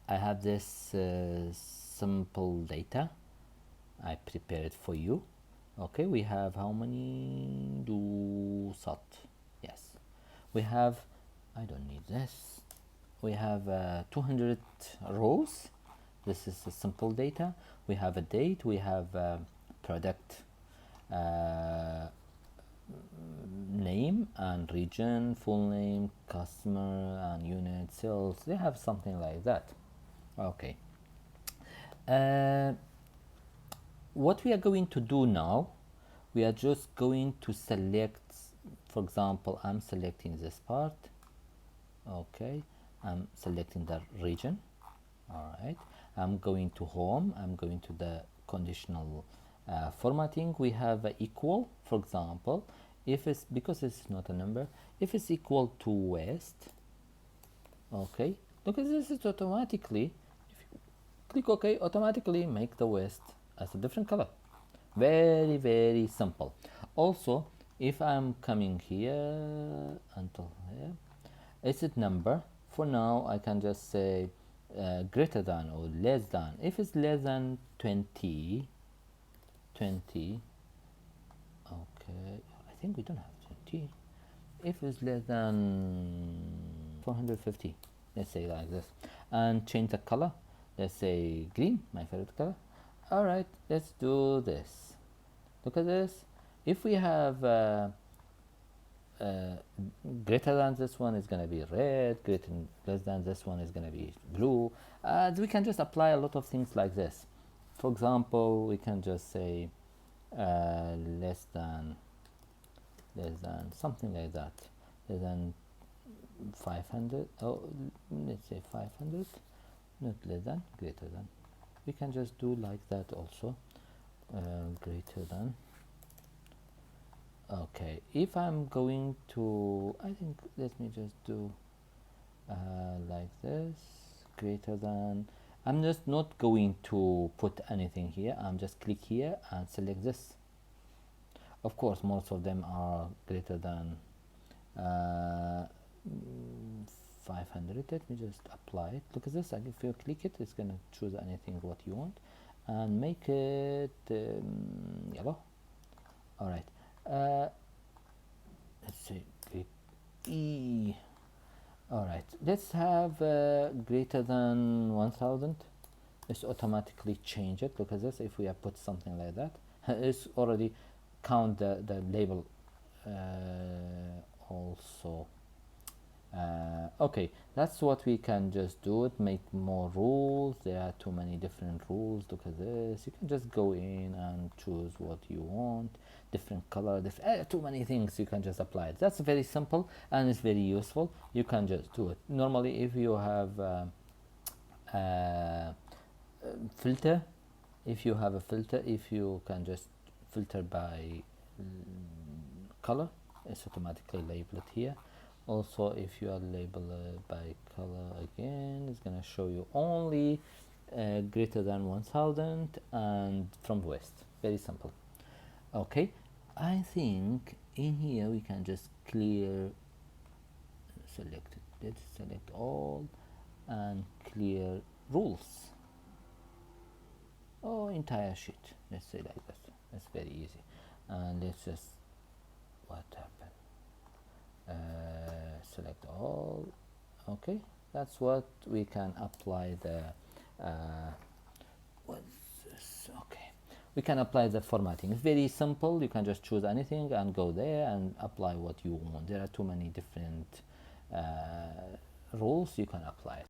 I have this simple data. I prepared for you. Okay, we have how many do sat? Yes, we have, I don't need this. We have 200 rows. This is a simple data. We have a date, we have product name and region, full name, customer and unit, sales. They have something like that. Okay. What we are going to do now, we are just going to select, for example, I'm selecting this part. Okay, I'm selecting the region. All right, I'm going to home, I'm going to the conditional formatting. We have equal, for example, if it's, because it's not a number, if it's equal to west. Okay, look at this, it's automatically, if you click OK, automatically make the west as a different color. Very, very simple. Also, if I'm coming here until here, it's a number. For now, I can just say greater than or less than. If it's less than 20, okay, I think we don't have 20. If it's less than 450, let's say like this, and change the color. Let's say green, my favorite color. All right, let's do this. Look at this. If we have greater than this one is going to be red, greater less than this one is going to be blue. We can just apply a lot of things like this. For example, we can just say less than something like that, less than 500. Oh, let's say 500, not less than, greater than. We can just do like that also. Greater than. Okay, if I'm going to, I think, let me just do like this, greater than. I'm just not going to put anything here. I'm just click here and select this. Of course, most of them are greater than 500. Let me just apply it. Look at this. If you click it, it's going to choose anything what you want and make it yellow. All right. Let's say E. All right. Let's have greater than 1000. It's automatically change it. Look at this. If we have put something like that, it's already count the label also. Okay, that's what we can just do it. Make more rules. There are too many different rules. Look at this. You can just go in and choose what you want. Different color, too many things. You can just apply it. That's very simple and it's very useful. You can just do it. Normally, if you have filter, if you have a filter, if you can just filter by color, it's automatically labeled here. Also, if you are labeled by color again, it's gonna show you only greater than 1000 and from west. Very simple. Okay, I think in here we can just clear, select it. Let's select all and clear rules. Oh, entire sheet. Let's say like this. That's very easy. And let's just, what happened? Select all. Okay, that's what we can apply the what's this? Okay, we can apply the formatting. It's very simple. You can just choose anything and go there and apply what you want. There are too many different rules. You can apply it.